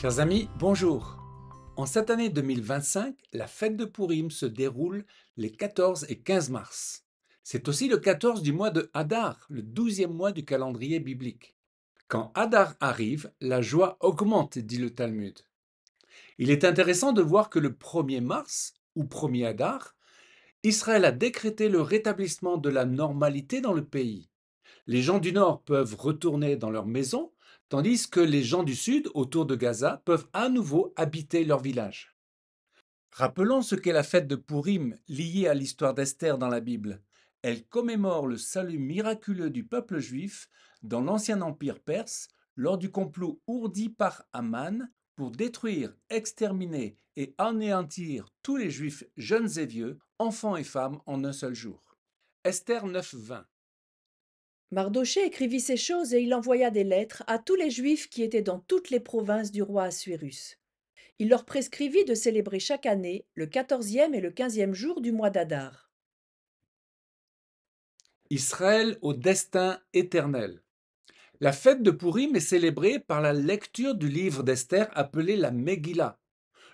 Chers amis, bonjour. En cette année 2025, la fête de Pourim se déroule les 14 et 15 mars. C'est aussi le 14 du mois de Hadar, le 12e mois du calendrier biblique. Quand Hadar arrive, la joie augmente, dit le Talmud. Il est intéressant de voir que le 1er mars, ou 1er Hadar, Israël a décrété le rétablissement de la normalité dans le pays. Les gens du Nord peuvent retourner dans leur maison, tandis que les gens du Sud, autour de Gaza, peuvent à nouveau habiter leur village. Rappelons ce qu'est la fête de Pourim liée à l'histoire d'Esther dans la Bible. Elle commémore le salut miraculeux du peuple juif dans l'ancien empire perse lors du complot ourdi par Aman pour détruire, exterminer et anéantir tous les juifs jeunes et vieux, enfants et femmes en un seul jour. Esther 9:20. Mardochée écrivit ces choses et il envoya des lettres à tous les Juifs qui étaient dans toutes les provinces du roi Assuérus. Il leur prescrivit de célébrer chaque année le 14e et le 15e jour du mois d'Adar. Israël au destin éternel. La fête de Pourim est célébrée par la lecture du livre d'Esther appelé la Megillah.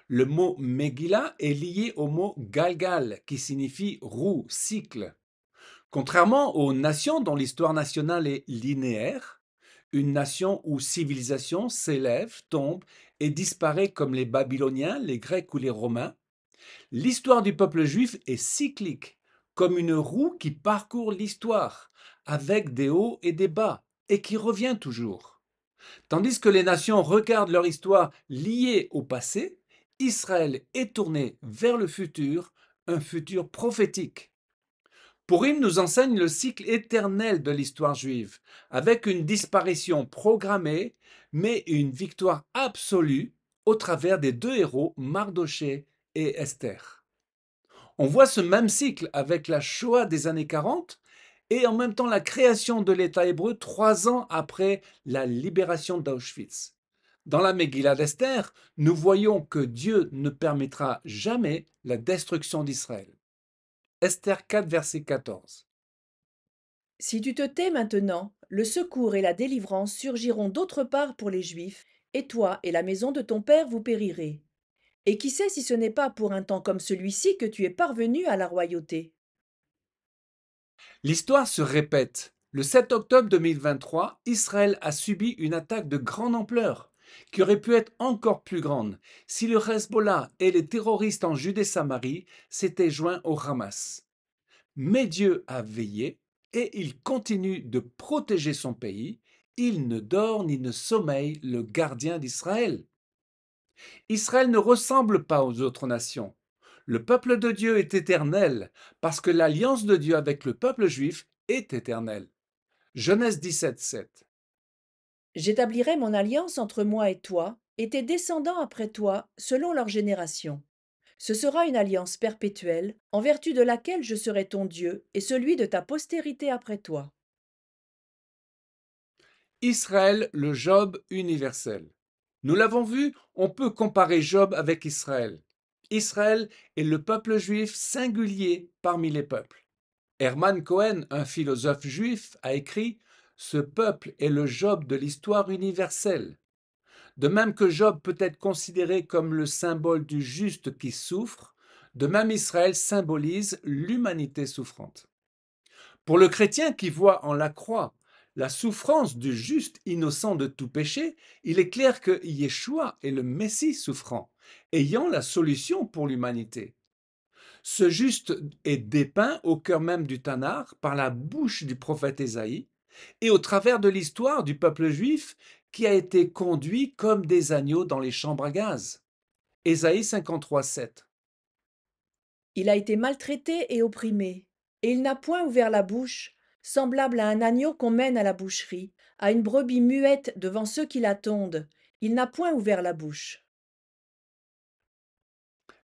Le mot Megillah est lié au mot Galgal, qui signifie roue, cycle. Contrairement aux nations dont l'histoire nationale est linéaire, une nation ou civilisation s'élève, tombe et disparaît comme les Babyloniens, les Grecs ou les Romains, l'histoire du peuple juif est cyclique, comme une roue qui parcourt l'histoire, avec des hauts et des bas, et qui revient toujours. Tandis que les nations regardent leur histoire liée au passé, Israël est tourné vers le futur, un futur prophétique. Purim nous enseigne le cycle éternel de l'histoire juive, avec une disparition programmée, mais une victoire absolue au travers des deux héros, Mardochée et Esther. On voit ce même cycle avec la Shoah des années 40 et en même temps la création de l'État hébreu 3 ans après la libération d'Auschwitz. Dans la Megillah d'Esther, nous voyons que Dieu ne permettra jamais la destruction d'Israël. Esther 4, verset 14. Si tu te tais maintenant, le secours et la délivrance surgiront d'autre part pour les Juifs, et toi et la maison de ton père vous périrez. Et qui sait si ce n'est pas pour un temps comme celui-ci que tu es parvenu à la royauté? L'histoire se répète. Le 7 octobre 2023, Israël a subi une attaque de grande ampleur, qui aurait pu être encore plus grande si le Hezbollah et les terroristes en Judée-Samarie s'étaient joints au Hamas. Mais Dieu a veillé et il continue de protéger son pays. Il ne dort ni ne sommeille, le gardien d'Israël. Israël ne ressemble pas aux autres nations. Le peuple de Dieu est éternel parce que l'alliance de Dieu avec le peuple juif est éternelle. Genèse 17:7. J'établirai mon alliance entre moi et toi, et tes descendants après toi, selon leur génération. Ce sera une alliance perpétuelle, en vertu de laquelle je serai ton Dieu et celui de ta postérité après toi. Israël, le Job universel. Nous l'avons vu, on peut comparer Job avec Israël. Israël est le peuple juif singulier parmi les peuples. Hermann Cohen, un philosophe juif, a écrit: Ce peuple est le Job de l'histoire universelle. De même que Job peut être considéré comme le symbole du juste qui souffre, de même Israël symbolise l'humanité souffrante. Pour le chrétien qui voit en la croix la souffrance du juste innocent de tout péché, il est clair que Yeshua est le Messie souffrant, ayant la solution pour l'humanité. Ce juste est dépeint au cœur même du Tanakh par la bouche du prophète Ésaïe et au travers de l'histoire du peuple juif qui a été conduit comme des agneaux dans les chambres à gaz. Ésaïe 53:7. Il a été maltraité et opprimé, et il n'a point ouvert la bouche, semblable à un agneau qu'on mène à la boucherie, à une brebis muette devant ceux qui la tondent. Il n'a point ouvert la bouche.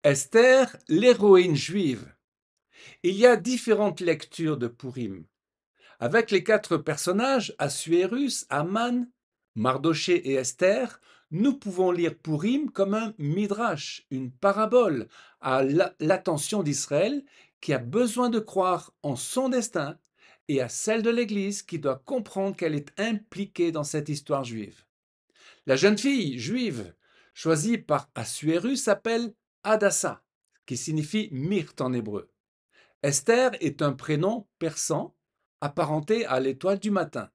Esther, l'héroïne juive. Il y a différentes lectures de Purim. Avec les quatre personnages, Assuérus, Aman, Mardoché et Esther, nous pouvons lire Purim comme un midrash, une parabole à l'attention d'Israël qui a besoin de croire en son destin et à celle de l'Église qui doit comprendre qu'elle est impliquée dans cette histoire juive. La jeune fille juive choisi par Assuérus, s'appelle Hadassa, qui signifie myrte en hébreu. Esther est un prénom persan apparenté à l'étoile du matin.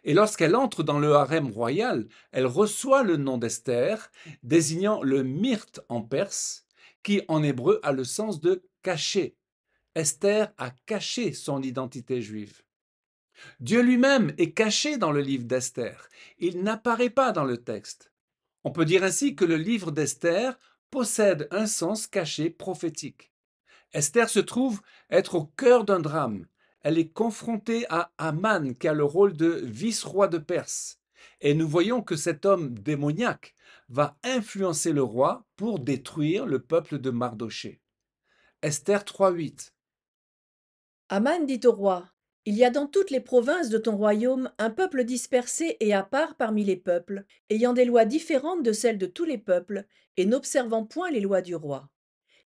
Et lorsqu'elle entre dans le harem royal, elle reçoit le nom d'Esther, désignant le myrte en perse, qui en hébreu a le sens de cacher. Esther a caché son identité juive. Dieu lui-même est caché dans le livre d'Esther. Il n'apparaît pas dans le texte. On peut dire ainsi que le livre d'Esther possède un sens caché prophétique. Esther se trouve être au cœur d'un drame. Elle est confrontée à Aman, qui a le rôle de vice-roi de Perse. Et nous voyons que cet homme démoniaque va influencer le roi pour détruire le peuple de Mardoché. Esther 3.8. Aman dit au roi, il y a dans toutes les provinces de ton royaume un peuple dispersé et à part parmi les peuples, ayant des lois différentes de celles de tous les peuples, et n'observant point les lois du roi.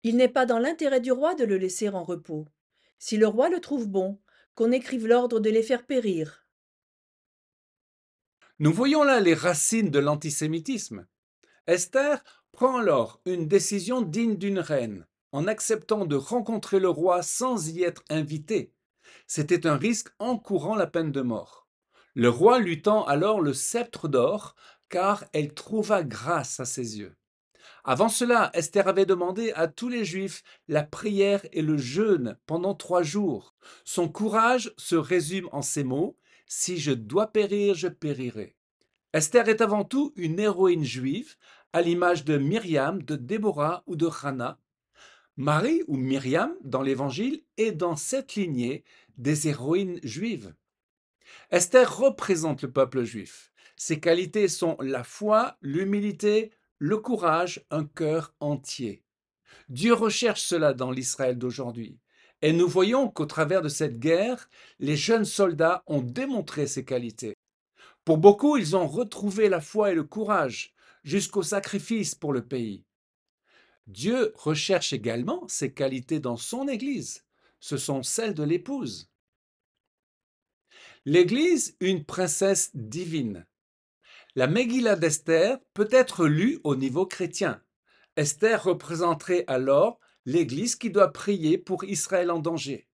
Il n'est pas dans l'intérêt du roi de le laisser en repos. Si le roi le trouve bon, qu'on écrive l'ordre de les faire périr. Nous voyons là les racines de l'antisémitisme. Esther prend alors une décision digne d'une reine, en acceptant de rencontrer le roi sans y être invitée. C'était un risque encourant la peine de mort. Le roi lui tend alors le sceptre d'or, car elle trouva grâce à ses yeux. Avant cela, Esther avait demandé à tous les Juifs la prière et le jeûne pendant 3 jours. Son courage se résume en ces mots: si je dois périr, je périrai. Esther est avant tout une héroïne juive, à l'image de Myriam, de Déborah ou de Hannah. Marie ou Myriam, dans l'Évangile, est dans cette lignée des héroïnes juives. Esther représente le peuple juif. Ses qualités sont la foi, l'humilité, le courage, un cœur entier. Dieu recherche cela dans l'Israël d'aujourd'hui. Et nous voyons qu'au travers de cette guerre, les jeunes soldats ont démontré ces qualités. Pour beaucoup, ils ont retrouvé la foi et le courage, jusqu'au sacrifice pour le pays. Dieu recherche également ces qualités dans son Église. Ce sont celles de l'épouse. L'Église, une princesse divine. La Megillah d'Esther peut être lue au niveau chrétien. Esther représenterait alors l'Église qui doit prier pour Israël en danger.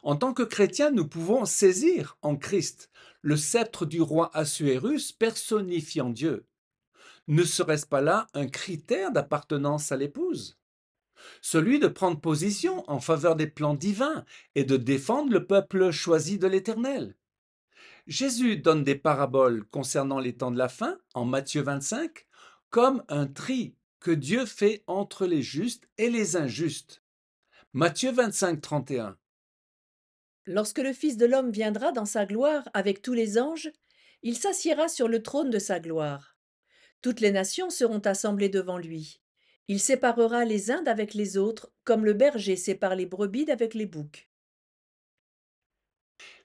En tant que chrétiens, nous pouvons saisir en Christ le sceptre du roi Assuérus personnifiant Dieu. Ne serait-ce pas là un critère d'appartenance à l'épouse? Celui de prendre position en faveur des plans divins et de défendre le peuple choisi de l'Éternel. Jésus donne des paraboles concernant les temps de la fin, en Matthieu 25, comme un tri que Dieu fait entre les justes et les injustes. Matthieu 25, 31. Lorsque le Fils de l'homme viendra dans sa gloire avec tous les anges, il s'assiera sur le trône de sa gloire. Toutes les nations seront assemblées devant lui. Il séparera les uns d'avec les autres, comme le berger sépare les brebis d'avec les boucs.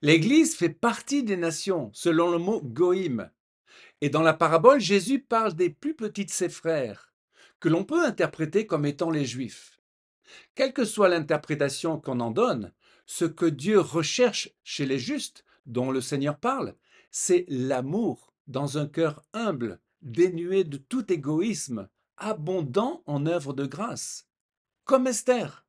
L'Église fait partie des nations, selon le mot goïm. Et dans la parabole, Jésus parle des plus petits de ses frères, que l'on peut interpréter comme étant les Juifs. Quelle que soit l'interprétation qu'on en donne, ce que Dieu recherche chez les justes, dont le Seigneur parle, c'est l'amour dans un cœur humble, dénué de tout égoïsme, abondant en œuvres de grâce, comme Esther.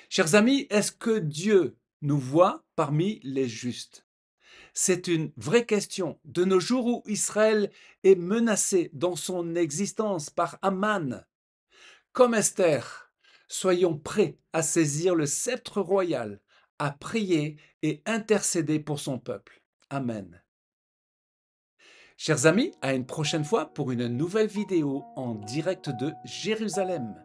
Chers amis, est-ce que Dieu nous voit parmi les justes? C'est une vraie question. De nos jours où Israël est menacé dans son existence par Aman, comme Esther, soyons prêts à saisir le sceptre royal, à prier et intercéder pour son peuple. Amen. Chers amis, à une prochaine fois pour une nouvelle vidéo en direct de Jérusalem.